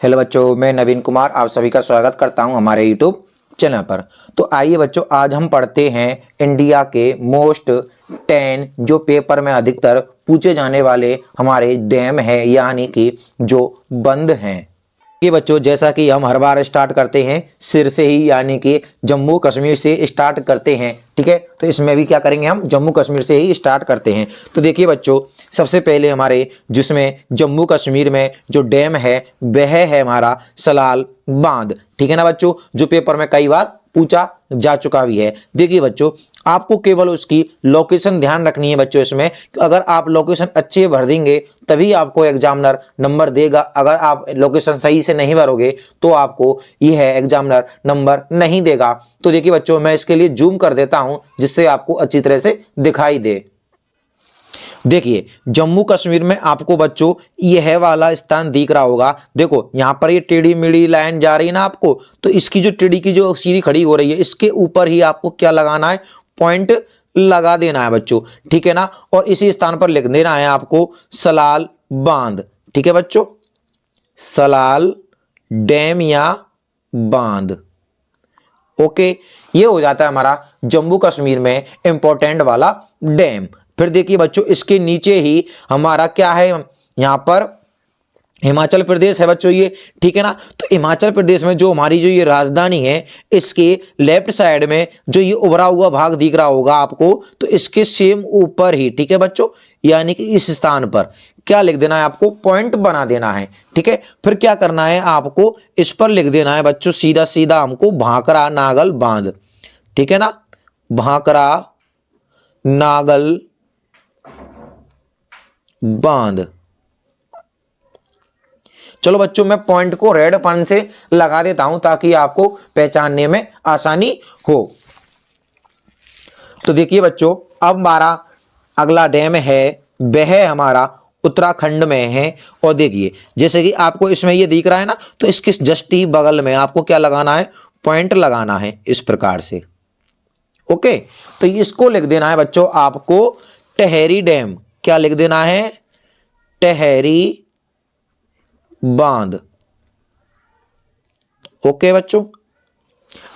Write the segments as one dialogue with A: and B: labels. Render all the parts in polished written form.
A: Hello बच्चों, मैं नवीन कुमार आप सभी का स्वागत करता हूं हमारे यूट्यूब चैनल पर। तो आइए बच्चों, आज हम पढ़ते हैं इंडिया के मोस्ट 10 जो पेपर में अधिकतर पूछे जाने वाले हमारे डैम है, यानी कि जो बंद हैं। ये बच्चों, जैसा कि हम हर बार स्टार्ट करते हैं सिर से ही, यानी कि जम्मू कश्मीर से स्टार्ट करते हैं। ठीक है, तो इसमें भी क्या करेंगे, हम जम्मू कश्मीर से ही स्टार्ट करते हैं। तो देखिए बच्चों, सबसे पहले हमारे जिसमें जम्मू कश्मीर में जो डैम है वह है हमारा सलाल बांध। ठीक है ना बच्चों, जो पेपर में कई बार पूछा जा चुका भी है। देखिए बच्चों, आपको केवल उसकी लोकेशन ध्यान रखनी है बच्चों। इसमें अगर आप लोकेशन अच्छे भर देंगे तभी आपको एग्जामिनर नंबर देगा। अगर आप लोकेशन सही से नहीं भरोगे तो आपको यह एग्जामिनर नंबर नहीं देगा। तो देखिए बच्चों, मैं इसके लिए जूम कर देता हूं जिससे आपको अच्छी तरह से दिखाई दे। देखिए, जम्मू कश्मीर में आपको बच्चों यह वाला स्थान दिख रहा होगा। देखो यहाँ पर ये टेढ़ी मेढ़ी लाइन जा रही है ना आपको, तो इसकी जो टेढ़ी की जो सीधी खड़ी हो रही है, इसके ऊपर ही आपको क्या लगाना है, पॉइंट लगा देना है बच्चों। ठीक है ना, और इसी स्थान पर लिख देना है आपको सलाल बांध। ठीक है बच्चों, सलाल डैम या बांध। ओके, ये हो जाता है हमारा जम्मू कश्मीर में इंपॉर्टेंट वाला डैम। फिर देखिए बच्चों, इसके नीचे ही हमारा क्या है, यहां पर हिमाचल प्रदेश है बच्चों ये। ठीक है ना, तो हिमाचल प्रदेश में जो हमारी जो ये राजधानी है, इसके लेफ्ट साइड में जो ये उभरा हुआ भाग दिख रहा होगा आपको, तो इसके सेम ऊपर ही, ठीक है बच्चों, यानी कि इस स्थान पर क्या लिख देना है आपको, पॉइंट बना देना है। ठीक है, फिर क्या करना है आपको, इस पर लिख देना है बच्चों सीधा सीधा हमको भाखड़ा नागल बांध। ठीक है ना, भाखड़ा नागल बांध। चलो बच्चों, मैं पॉइंट को रेड पेन से लगा देता हूं ताकि आपको पहचानने में आसानी हो। तो देखिए बच्चों, अब हमारा अगला डैम है वह हमारा उत्तराखंड में है। और देखिए, जैसे कि आपको इसमें ये दिख रहा है ना, तो इसके जस्ट ही बगल में आपको क्या लगाना है, पॉइंट लगाना है इस प्रकार से। ओके, तो इसको लिख देना है बच्चों आपको टेहरी डैम। क्या लिख देना है, टेहरी बांध। ओके बच्चों,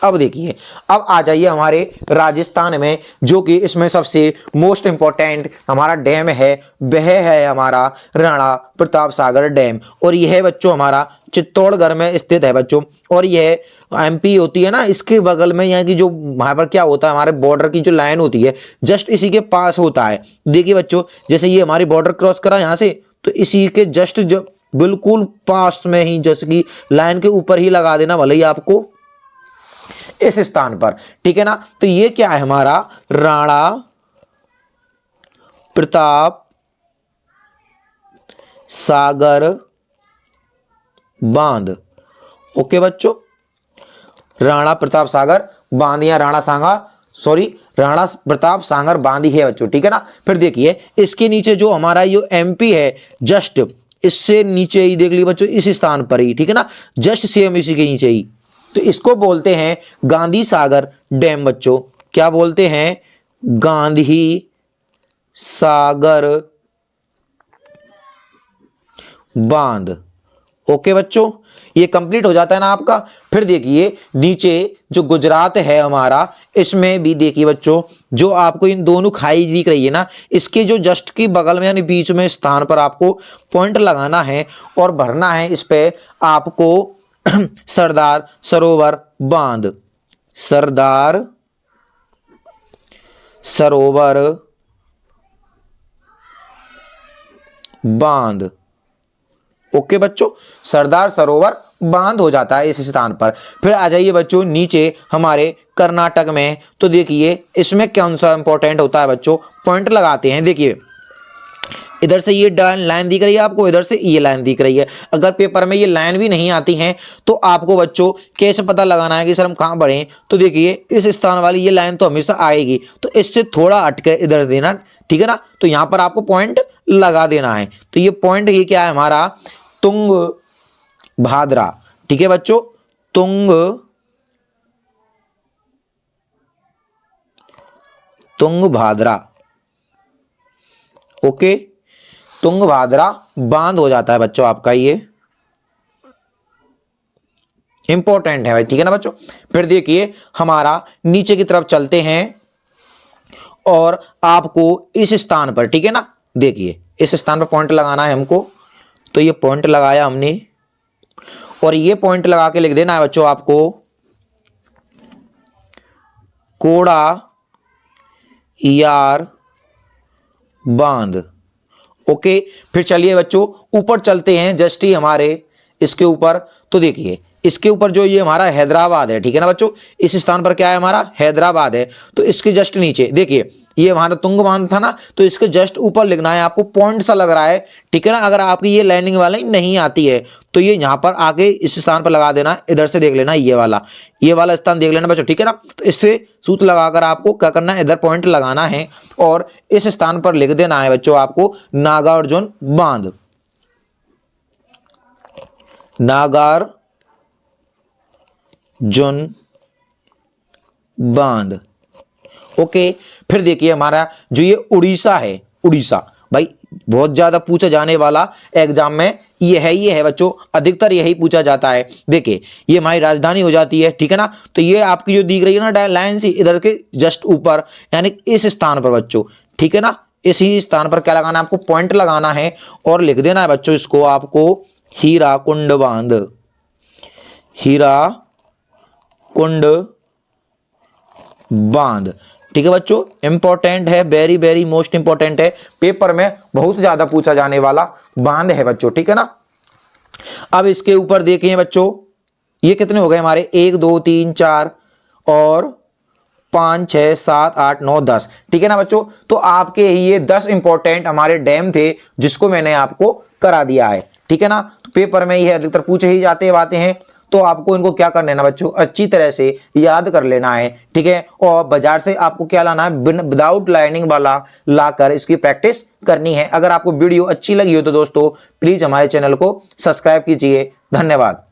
A: अब देखिए, अब आ जाइए हमारे राजस्थान में, जो कि इसमें सबसे मोस्ट इंपॉर्टेंट हमारा डैम है वह है हमारा राणा प्रताप सागर डैम। और यह बच्चों हमारा चित्तौड़गढ़ में स्थित है बच्चों। और यह एमपी होती है ना, इसके बगल में, यहाँ की जो वहां पर क्या होता है, हमारे बॉर्डर की जो लाइन होती है जस्ट इसी के पास होता है। देखिए बच्चों, जैसे ये हमारी बॉर्डर क्रॉस करा यहाँ से, तो इसी के जस्ट जब बिल्कुल पास में ही, जैसे कि लाइन के ऊपर ही लगा देना भले ही आपको इस स्थान पर। ठीक है ना, तो ये क्या है हमारा राणा प्रताप सागर बांध। ओके बच्चों, राणा प्रताप सागर बांध या राणा प्रताप सागर बांध ही है बच्चों। ठीक है ना, फिर देखिए इसके नीचे जो हमारा ये एमपी है, जस्ट इससे नीचे ही देख लीजिए बच्चों, इस स्थान पर ही, ठीक है ना, जस्ट सेम इसी के नीचे ही, तो इसको बोलते हैं गांधी सागर डैम बच्चों। क्या बोलते हैं, गांधी सागर बांध। ओके बच्चों, ये कंप्लीट हो जाता है ना आपका। फिर देखिए नीचे जो गुजरात है हमारा, इसमें भी देखिए बच्चों, जो आपको इन दोनों खाई दिख रही है ना, इसके जो जस्ट की बगल में यानी बीच में स्थान पर आपको पॉइंट लगाना है और भरना है इस पे आपको सरदार सरोवर बांध। सरदार सरोवर बांध। ओके बच्चों, सरदार सरोवर बांध हो जाता है इस स्थान पर। फिर आ जाइए बच्चों नीचे हमारे कर्नाटक में, तो देखिए इसमें कौन सा इंपॉर्टेंट होता है बच्चों, पॉइंट लगाते हैं। देखिए इधर से ये लाइन दिख रही है आपको, इधर से ये लाइन दिख रही है। अगर पेपर में ये लाइन भी नहीं आती है तो आपको बच्चों कैसे पता लगाना है कि सर हम कहाँ पढ़े, तो देखिए इस स्थान वाली ये लाइन तो हमेशा आएगी, तो इससे थोड़ा हटके इधर देना। ठीक है ना, तो यहां पर आपको पॉइंट लगा देना है। तो ये पॉइंट ये क्या है हमारा, तुंग भाद्रा। ठीक है बच्चों, तुंग भाद्रा। ओके, तुंगभाद्रा बांध हो जाता है बच्चों आपका ये। इंपॉर्टेंट है भाई, ठीक है ना बच्चों। फिर देखिए हमारा नीचे की तरफ चलते हैं और आपको इस स्थान पर, ठीक है ना, देखिए इस स्थान पर पॉइंट लगाना है हमको। तो ये पॉइंट लगाया हमने और ये पॉइंट लगा के लिख देना है बच्चों आपको कोड़ा यार बांध। ओके, फिर चलिए बच्चों ऊपर चलते हैं जस्ट ही हमारे इसके ऊपर। तो देखिए इसके ऊपर जो ये हमारा हैदराबाद है, ठीक है ना बच्चों, इस स्थान पर क्या है हमारा हैदराबाद है। तो इसके जस्ट नीचे देखिए ये हमारा तुंग बांध था ना, तो इसके जस्ट ऊपर लिखना है आपको, पॉइंट सा लग रहा है, ठीक है ना। अगर आपकी ये लाइनिंग वाला नहीं आती है तो ये यहाँ पर आके इस स्थान पर लगा देना, इधर से देख लेना ये वाला स्थान देख लेना बच्चों, ठीक है ना। तो इससे सूत्र लगाकर आपको क्या करना है, इधर पॉइंट लगाना है और इस स्थान पर लिख देना है बच्चों आपको नागार्जुन बांध, नागार्जुन बांध। ओके, फिर देखिए हमारा जो ये उड़ीसा है, उड़ीसा भाई बहुत ज्यादा पूछा जाने वाला एग्जाम में ये है बच्चों, अधिकतर यही पूछा जाता है। देखिए ये हमारी राजधानी हो जाती है, ठीक है ना। तो ये आपकी जो दिख रही है ना लाइन सी, इधर के जस्ट ऊपर यानी इस स्थान पर बच्चों, ठीक है ना, इसी स्थान पर क्या लगाना है आपको, पॉइंट लगाना है और लिख देना है बच्चों इसको आपको हीराकुंड बांध, हीराकुंड बांध, ठीक है बच्चों। इंपॉर्टेंट है, वेरी वेरी मोस्ट इंपॉर्टेंट है, पेपर में बहुत ज्यादा पूछा जाने वाला बांध है बच्चों, ठीक है ना। अब इसके ऊपर देखिए बच्चों ये कितने हो गए हमारे, 1 2 3 4 और 5 6 7 8 9 10, ठीक है ना बच्चों। तो आपके ये 10 इंपॉर्टेंट हमारे डैम थे जिसको मैंने आपको करा दिया है, ठीक है ना। तो पेपर में ये अधिकतर पूछे ही जाते बातें हैं, तो आपको इनको क्या कर लेना बच्चों, अच्छी तरह से याद कर लेना है, ठीक है। और बाजार से आपको क्या लाना है, विदाउट लाइनिंग वाला लाकर इसकी प्रैक्टिस करनी है। अगर आपको वीडियो अच्छी लगी हो तो दोस्तों प्लीज हमारे चैनल को सब्सक्राइब कीजिए। धन्यवाद।